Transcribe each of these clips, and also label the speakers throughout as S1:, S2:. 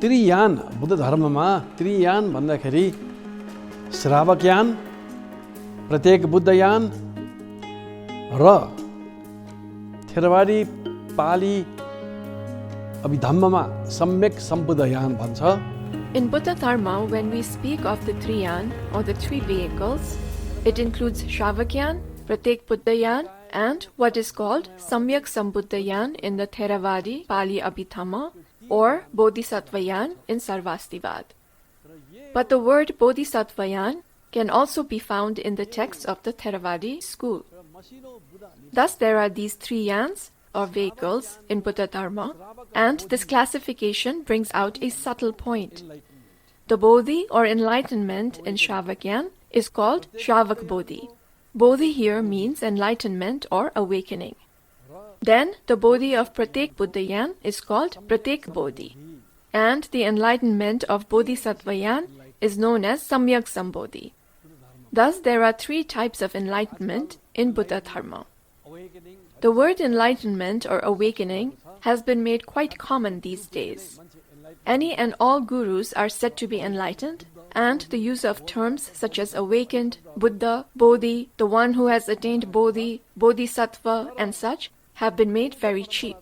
S1: त्रियान बुद्ध धर्ममा त्रियान भन्दाखेरि श्रावकयान, प्रत्येक बुद्धयान र थेरवादी पाली अभिधम्ममा सम्यक सम्बुद्धयान भन्छ।
S2: In Buddha Dharma, when we speak of the Triyan or the three vehicles, it includes Shravakyan, Pratyek Buddhayan, and what is called Samyak Sambuddhayan in the Theravadi Pali Abhidhamma or Bodhisattvayan in Sarvastivāda. But the word Bodhisattvayan can also be found in the texts of the Theravadi school. Thus there are these three yans or vehicles in Buddha Dharma, and this classification brings out a subtle point. The Bodhi or enlightenment in Shravakyan is called Shravak Bodhi. Bodhi here means enlightenment or awakening. Then the Bodhi of Pratyek Buddhayan is called Pratyek Bodhi, and the enlightenment of Bodhisattvayan is known as Samyak Sambodhi. Thus there are three types of enlightenment in Buddha Dharma. The word enlightenment or awakening has been made quite common these days. Any and all gurus are said to be enlightened, and the use of terms such as awakened, Buddha, Bodhi, the one who has attained Bodhi, Bodhisattva, and such have been made very cheap.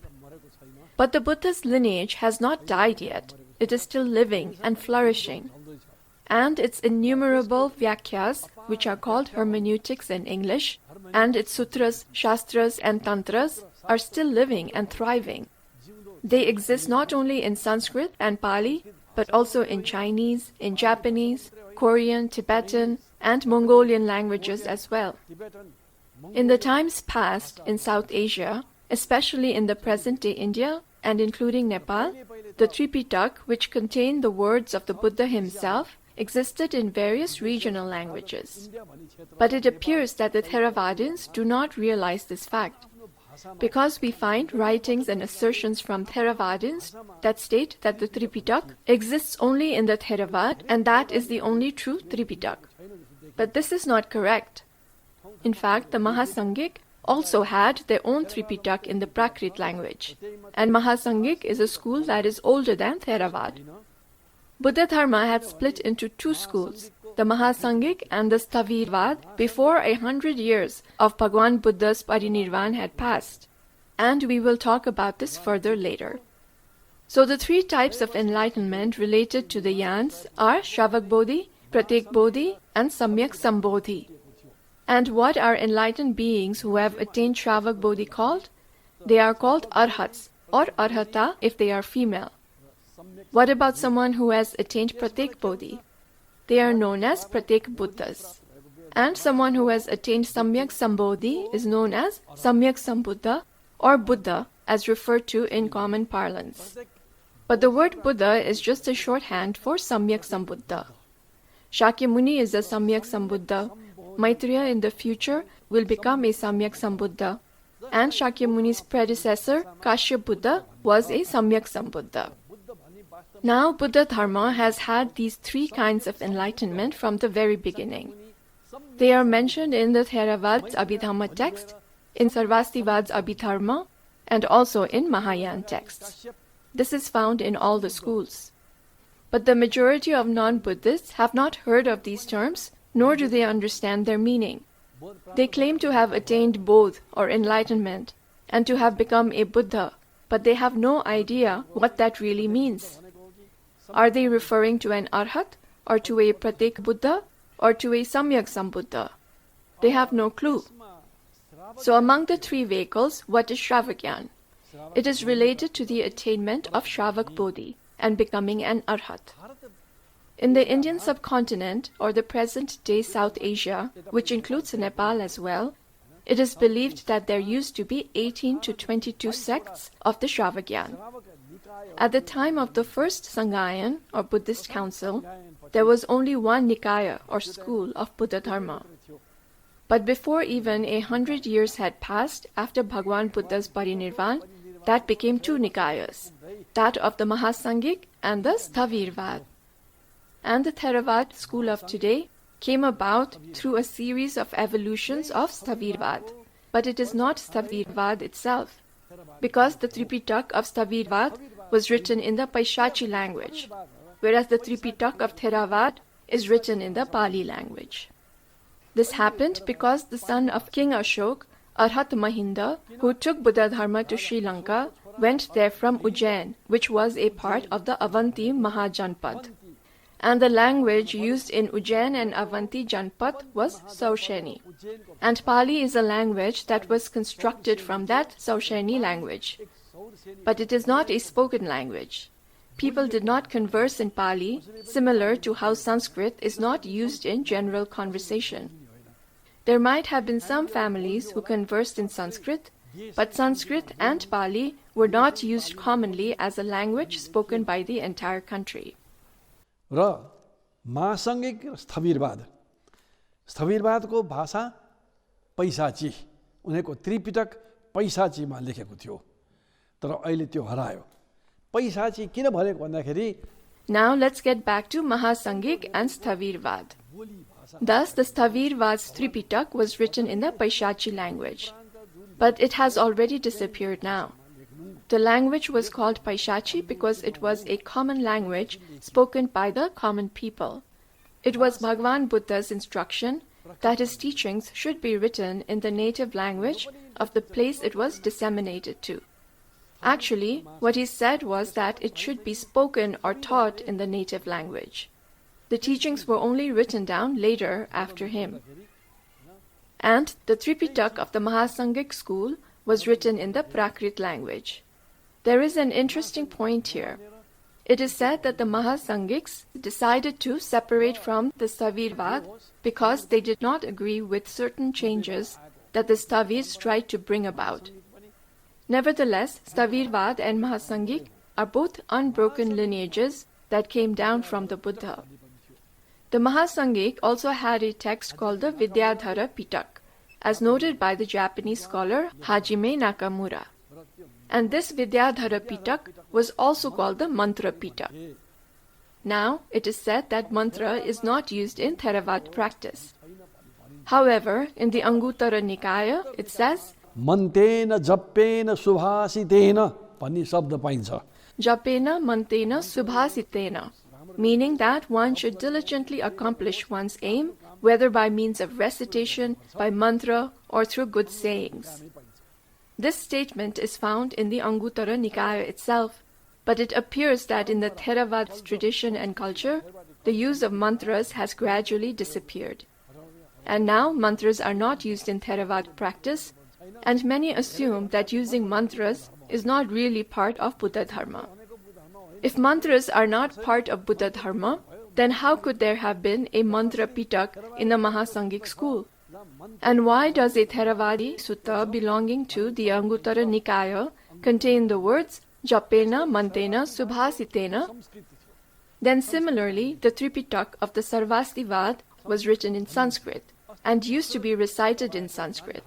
S2: But the Buddha's lineage has not died yet. It is still living and flourishing. And its innumerable vyakhyas, which are called hermeneutics in English, and its sutras, shastras, and tantras are still living and thriving. They exist not only in Sanskrit and Pali, but also in Chinese, in Japanese, Korean, Tibetan, and Mongolian languages as well. In the times past in South Asia, especially in the present-day India and including Nepal, the Tripitaka, which contain the words of the Buddha himself, existed in various regional languages. But it appears that the Theravadins do not realize this fact, because we find writings and assertions from Theravadins that state that the Tripitaka exists only in the Theravada and that is the only true Tripitaka. But this is not correct. In fact, the Mahasangik also had their own Tripitaka in the Prakrit language, and Mahasangik is a school that is older than Theravada. Buddha Dharma had split into two schools, the Mahasangik and the Sthavirvad, before 100 years of Bhagwan Buddha's parinirvan had passed, and we will talk about this further later. So the three types of enlightenment related to the yans are Shravak Bodhi, Pratyek Bodhi, and Samyak Sambodhi. And what are enlightened beings who have attained Shravak Bodhi called? They are called Arhats, or Arhata if they are female. What about someone who has attained Pratyek Bodhi? They are known as Pratyek Buddhas. And someone who has attained Samyak Sambodhi is known as Samyak Sambuddha or Buddha as referred to in common parlance. But the word Buddha is just a shorthand for Samyak Sambuddha. Shakyamuni is a Samyak Sambuddha. Maitreya in the future will become a Samyak Sambuddha. And Shakyamuni's predecessor, Kashyap Buddha, was a Samyak Sambuddha. Now, Buddha Dharma has had these three kinds of enlightenment from the very beginning. They are mentioned in the Theravada's Abhidhamma text, in Sarvastivada's Abhidharma, and also in Mahayana texts. This is found in all the schools. But the majority of non-Buddhists have not heard of these terms, nor do they understand their meaning. They claim to have attained Bodh or enlightenment, and to have become a Buddha, but they have no idea what that really means. Are they referring to an Arhat, or to a Pratyek Buddha, or to a Samyak Sambuddha? They have no clue. So among the three vehicles, what is Shravakyan? It is related to the attainment of Shravak Bodhi and becoming an Arhat. In the Indian subcontinent, or the present-day South Asia, which includes Nepal as well, it is believed that there used to be 18 to 22 sects of the Shravakyan. At the time of the first Sanghayan, or Buddhist council, there was only one Nikaya, or school, of Buddha Dharma. But before even 100 years had passed after Bhagwan Buddha's parinirvan, that became two Nikayas, that of the Mahasangik and the Sthavirvad. And the Theravada school of today came about through a series of evolutions of Sthavirvad. But it is not Sthavirvad itself, because the Tripitaka of Sthavirvad was written in the Paishachi language, whereas the Tripitaka of Theravada is written in the Pali language. This happened because the son of King Ashok, Arhat Mahinda, who took Buddha Dharma to Sri Lanka, went there from Ujjain, which was a part of the Avanti Mahajanpad. And the language used in Ujjain and Avanti Janpad was Sausheni. And Pali is a language that was constructed from that Sausheni language. But it is not a spoken language. People did not converse in Pali, similar to how Sanskrit is not used in general conversation. There might have been some families who conversed in Sanskrit, but Sanskrit and Pali were not used commonly as a language spoken by the entire country.
S1: र महासङ्गिक स्थविरवाद स्थविरवादको भाषा पैसाची उनीहरूको त्रिपिटक पैसाचीमा लेखेको थियो तर अहिले त्यो हरायो पैसाची किन भनेको भन्दाखेरि
S2: Now let's get back to Mahasangik and Sthavirvad. Thus, the Sthavirvad's Tripitak was written in the Paishachi language, but it has already disappeared now. The language was called Paishachi because it was a common language spoken by the common people. It was Bhagwan Buddha's instruction that his teachings should be written in the native language of the place it was disseminated to. Actually, what he said was that it should be spoken or taught in the native language. The teachings were only written down later after him. And the Tripitaka of the Mahasangik school was written in the Prakrit language. There is an interesting point here. It is said that the Mahasangiks decided to separate from the Sthavirvad because they did not agree with certain changes that the Sthavirs tried to bring about. Nevertheless, Sthavirvad and Mahasangik are both unbroken lineages that came down from the Buddha. The Mahasangik also had a text called the Vidyadhara Pitak, as noted by the Japanese scholar Hajime Nakamura. And this Vidyadhara Pitak was also called the Mantra Pitak. Now, it is said that mantra is not used in Theravada practice. However, in the Anguttara Nikaya, it says,
S1: मन्तेन जप्पेन सुभाषितेन भन्ने शब्द पाइन्छ
S2: Japena mantena subhasitena, meaning that one should diligently accomplish one's aim, whether by means of recitation, by mantra, or through good sayings. This statement is found in the Anguttara Nikaya itself, but it appears that in the Theravada tradition and culture, the use of mantras has gradually disappeared. And now mantras are not used in Theravada practice, and many assume that using mantras is not really part of Buddha Dharma. If mantras are not part of Buddha Dharma, then how could there have been a mantra pitak in the Mahasangik school? And why does a Theravadi sutta belonging to the Anguttara Nikaya contain the words Japena Mantena Subhasitena? Then similarly, the Tripitak of the Sarvastivada was written in Sanskrit and used to be recited in Sanskrit.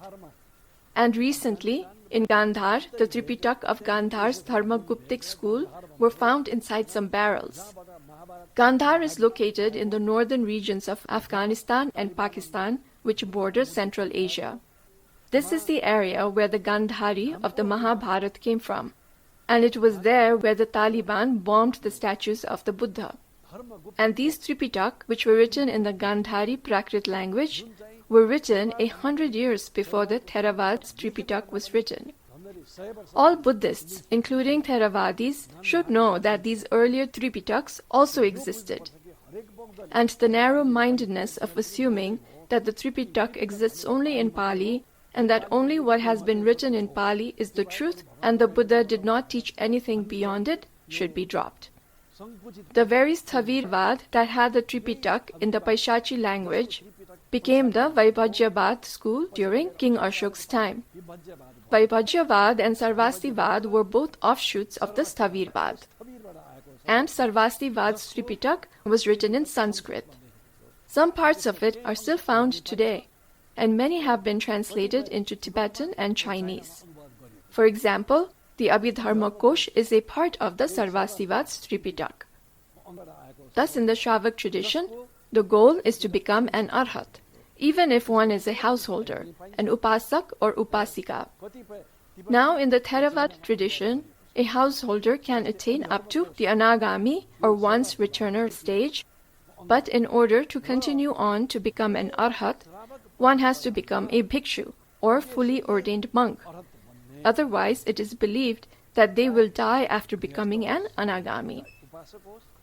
S2: And recently, in Gandhar, the Tripitak of Gandhar's Dharmaguptic school were found inside some barrels. Gandhar is located in the northern regions of Afghanistan and Pakistan, which border Central Asia. This is the area where the Gandhari of the Mahabharata came from, and it was there where the Taliban bombed the statues of the Buddha. And these Tripitak, which were written in the Gandhari Prakrit language, were written 100 years before the Theravada's Tripitak was written. All Buddhists, including Theravadis, should know that these earlier Tripitaks also existed. And the narrow-mindedness of assuming that the Tripitak exists only in Pali and that only what has been written in Pali is the truth and the Buddha did not teach anything beyond it should be dropped. The very Sthavirvad that had the Tripitak in the Paishachi language became the Vaibhajyavad school during King Ashok's time. Vaibhajyavad and Sarvastivada were both offshoots of the Sthavirvad. And Sarvastivad's Tripitak was written in Sanskrit. Some parts of it are still found today, and many have been translated into Tibetan and Chinese. For example, the Abhidharma Kosh is a part of the Sarvastivad's Tripitak. Thus, in the Shravak tradition, the goal is to become an arhat, even if one is a householder, an upasak or upasika. Now, in the Theravada tradition, a householder can attain up to the Anagami or once returner stage, but in order to continue on to become an Arhat, one has to become a bhikshu or fully ordained monk. Otherwise, it is believed that they will die after becoming an Anagami.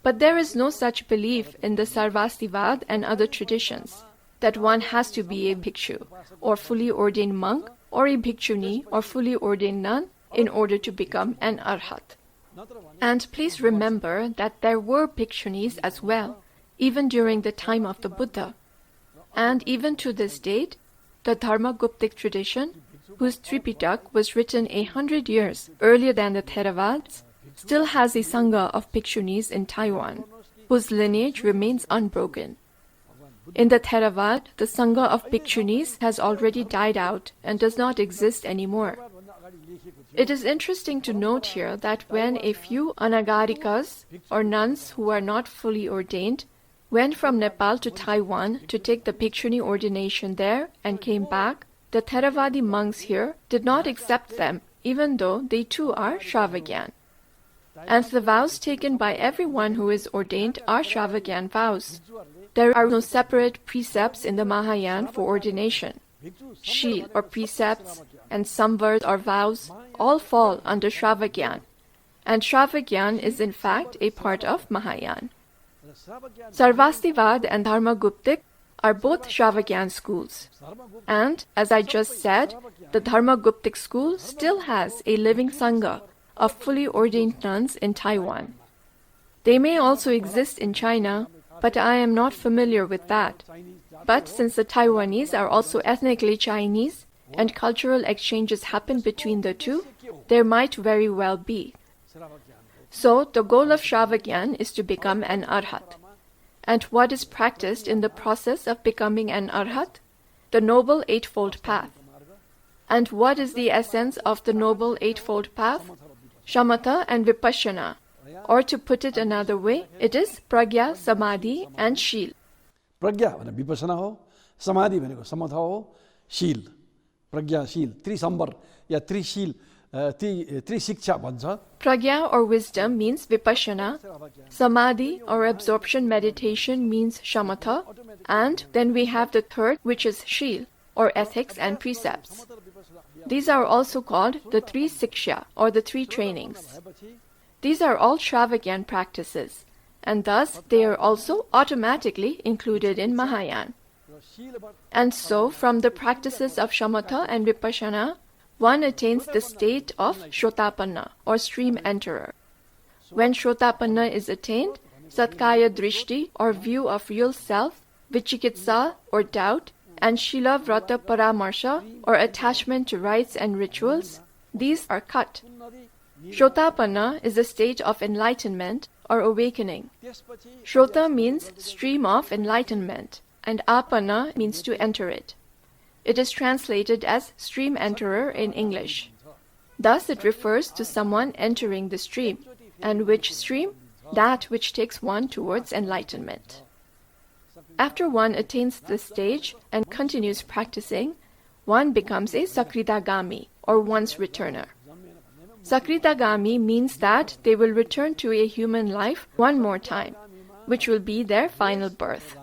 S2: But there is no such belief in the Sarvastivada and other traditions, that one has to be a bhikshu or fully ordained monk or a bhikshuni or fully ordained nun in order to become an Arhat. And please remember that there were bhikshunis as well, even during the time of the Buddha. And even to this date, the Dharma-Guptic tradition, whose Tripitak was written 100 years earlier than the Theravadas, still has a Sangha of bhikshunis in Taiwan, whose lineage remains unbroken. In the Theravada, the Sangha of bhikshunis has already died out and does not exist anymore. It is interesting to note here that when a few Anagarikas or nuns who are not fully ordained went from Nepal to Taiwan to take the bhikshuni ordination there and came back, the Theravadi monks here did not accept them, even though they too are Shravagyan. And the vows taken by everyone who is ordained are Shravagyan vows. There are no separate precepts in the Mahayana for ordination. Shil or precepts and samvard or vows all fall under Shravagyan, and Shravagyan is in fact a part of Mahayana. Sarvastivada and Dharma-Guptic are both Shravagyan schools. And, as I just said, the Dharma-Guptic school still has a living Sangha of fully ordained nuns in Taiwan. They may also exist in China, but I am not familiar with that. But since the Taiwanese are also ethnically Chinese, and cultural exchanges happen between the two, there might very well be. So, the goal of Shravagyan is to become an Arhat. And what is practiced in the process of becoming an Arhat? The Noble Eightfold Path. And what is the essence of the Noble Eightfold Path? Shamatha and Vipassana. Or to put it another way, it is Pragya, Samadhi and Shil.
S1: Pragya भने विपसना हो, समाधि भनेको समथ हो, शील, प्रज्ञा शील, त्रिसम्बर या त्रिशील, त्रिशिक्षा भन्छ.
S2: Pragya or wisdom means Vipassana, Samadhi or absorption meditation means Shamatha, and then we have the third, which is Shil or ethics and precepts. These are also called the three Siksha or the three trainings. These are all Shravagyan practices, and thus they are also automatically included in Mahayana. And so, from the practices of Shamatha and Vipassana, one attains the state of Shrotapanna or stream enterer. When Shrotapanna is attained, Satkaya Drishti or view of real self, Vichikitsa or doubt, and Shila Vrata Paramarsha or attachment to rites and rituals, these are cut. Shrotapanna is a state of enlightenment or awakening. Shrota means stream of enlightenment, and Apanna means to enter it. It is translated as stream enterer in English. Thus it refers to someone entering the stream. And which stream? That which takes one towards enlightenment. After one attains this stage and continues practicing, one becomes a Sakritagami or once returner. Sakritagami means that they will return to a human life one more time, which will be their final birth.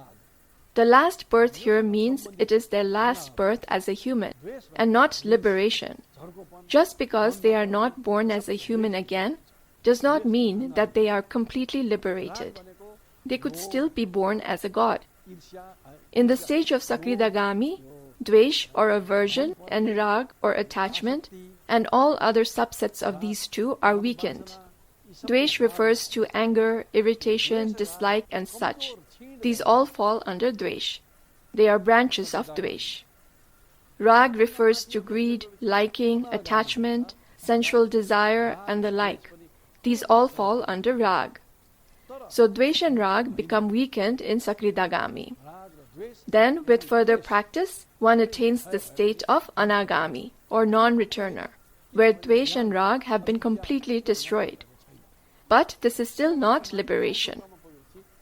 S2: The last birth here means it is their last birth as a human, and not liberation. Just because they are not born as a human again, does not mean that they are completely liberated. They could still be born as a god. In the stage of Sakritagami, Dvesh or aversion and Rag or attachment, and all other subsets of these two are weakened. Dvesh refers to anger, irritation, dislike, and such. These all fall under Dvesh. They are branches of Dvesh. Rag refers to greed, liking, attachment, sensual desire, and the like. These all fall under Rag. So Dvesh and Rag become weakened in Sakritagami. Then, with further practice, one attains the state of Anagami, or non-returner, where Dvesh and Rag have been completely destroyed. But this is still not liberation.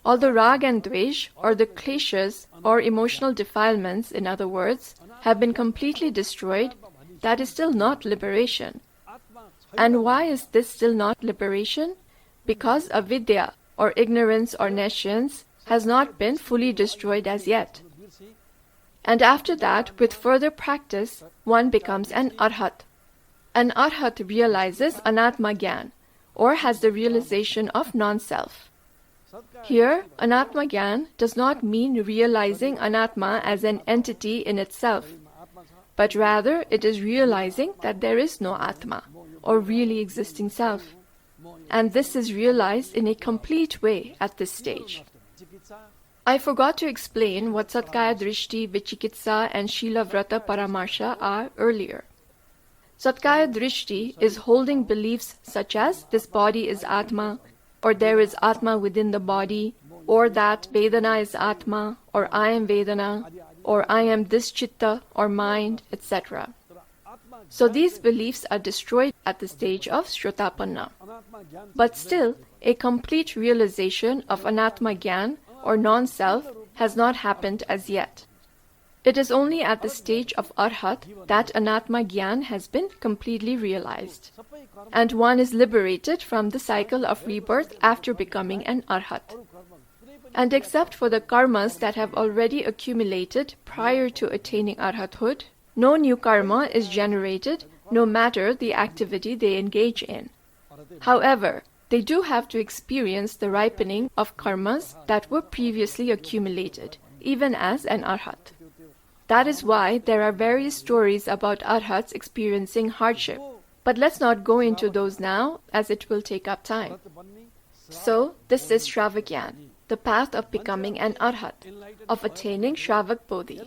S2: Although Rag and Dvesh, or the kleshas, or emotional defilements, in other words, have been completely destroyed, that is still not liberation. And why is this still not liberation? Because avidya, or ignorance or nescience, has not been fully destroyed as yet. And after that, with further practice, one becomes an arhat. An arhat realizes anatma gyan, or has the realization of non-self. Here, anatma gyan does not mean realizing anatma as an entity in itself, but rather it is realizing that there is no atma, or really existing self. And this is realized in a complete way at this stage. I forgot to explain what Satkaya Drishti, Vichikitsa and Shila Vrata Paramarsha are earlier. Satkaya Drishti is holding beliefs such as this body is Atma, or there is Atma within the body, or that Vedana is Atma, or I am Vedana, or I am this Chitta or mind, etc. So these beliefs are destroyed at the stage of Shrotapanna. But still, a complete realization of Anatma Gyan or non-self has not happened as yet. It is only at the stage of Arhat that Anatma Gyan has been completely realized, and one is liberated from the cycle of rebirth after becoming an Arhat. And except for the karmas that have already accumulated prior to attaining Arhathood, no new karma is generated no matter the activity they engage in. However, they do have to experience the ripening of karmas that were previously accumulated, even as an arhat. That is why there are various stories about arhats experiencing hardship. But let's not go into those now, as it will take up time. So, this is Shravakyan, the path of becoming an arhat, of attaining Shravak Bodhi.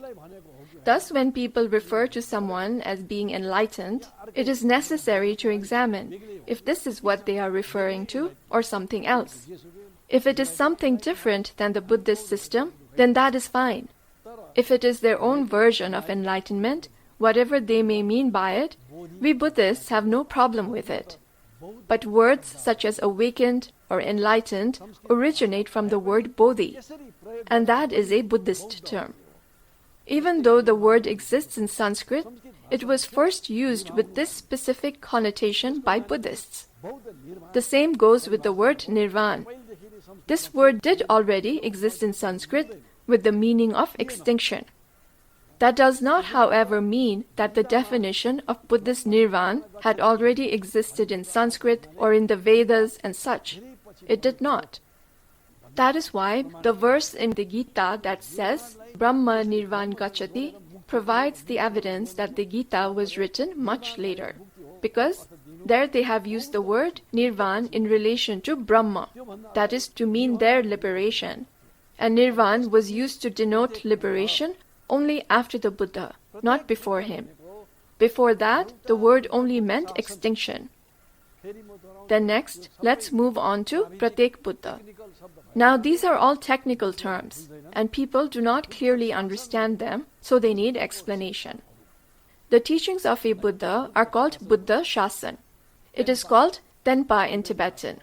S2: Thus, when people refer to someone as being enlightened, it is necessary to examine if this is what they are referring to or something else. If it is something different than the Buddhist system, then that is fine. If it is their own version of enlightenment, whatever they may mean by it, we Buddhists have no problem with it. But words such as awakened or enlightened originate from the word bodhi, and that is a Buddhist term. Even though the word exists in Sanskrit, it was first used with this specific connotation by Buddhists. The same goes with the word nirvan. This word did already exist in Sanskrit with the meaning of extinction. That does not, however, mean that the definition of Buddhist nirvan had already existed in Sanskrit or in the Vedas and such. It did not. That is why the verse in the Gita that says Brahma Nirvan Gacchati provides the evidence that the Gita was written much later, because there they have used the word Nirvan in relation to Brahma, that is to mean their liberation, and Nirvan was used to denote liberation only after the Buddha, not before him. Before that, the word only meant extinction. Then next, let's move on to Pratyek Buddha. Now these are all technical terms, and people do not clearly understand them, so they need explanation. The teachings of a Buddha are called Buddha Shasan. It is called Tenpa in Tibetan.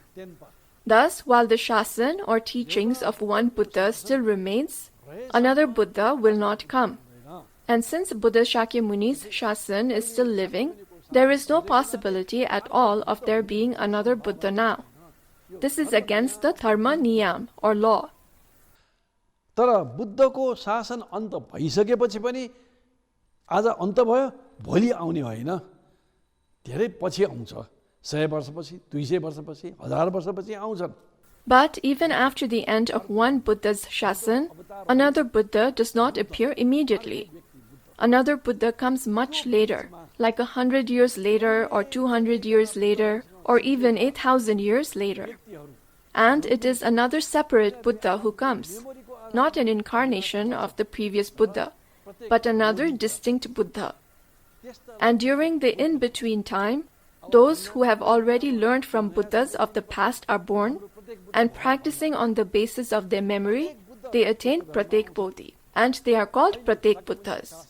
S2: Thus, while the Shasan or teachings of one Buddha still remains, another Buddha will not come. And since Buddha Shakyamuni's Shasan is still living, there is no possibility at all of there being another Buddha now. This is against the dharma niyam or law.
S1: तर बुद्धको शासन अन्त भइसकेपछि पनि आज अन्त भयो भोलि आउने होइन, धेरै पछि आउँछ, 100 वर्षपछि, 200 वर्षपछि, 1000 वर्षपछि आउँछन्.
S2: But even after the end of one Buddha's shasan, another Buddha does not appear immediately. Another Buddha comes much later, like 100 years later or 200 years later, or even 8,000 years later. And it is another separate Buddha who comes, not an incarnation of the previous Buddha, but another distinct Buddha. And during the in-between time, those who have already learned from Buddhas of the past are born, and practicing on the basis of their memory, they attain Pratyek Bodhi, and they are called Pratyek Buddhas.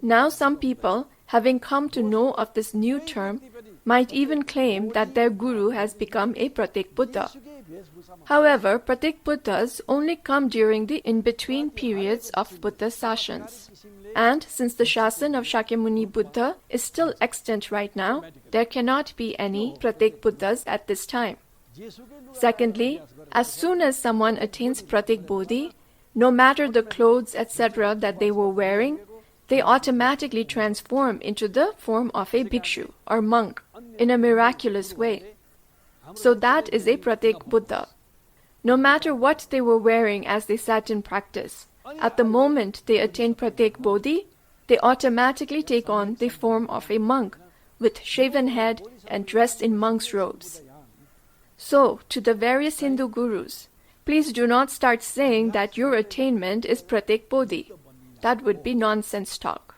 S2: Now some people, having come to know of this new term, might even claim that their guru has become a Pratyek Buddha. However, Pratyek Buddhas only come during the in-between periods of Buddha sashans. And since the Shasan of Shakyamuni Buddha is still extant right now, there cannot be any Pratyek Buddhas at this time. Secondly, as soon as someone attains Pratyek Bodhi, no matter the clothes, etc. that they were wearing, they automatically transform into the form of a bhikshu or monk in a miraculous way. So that is a Pratyek Buddha. No matter what they were wearing as they sat in practice, at the moment they attain Pratyek Bodhi, they automatically take on the form of a monk with shaven head and dressed in monk's robes. So, to the various Hindu gurus, please do not start saying that your attainment is Pratyek Bodhi. That would be nonsense talk.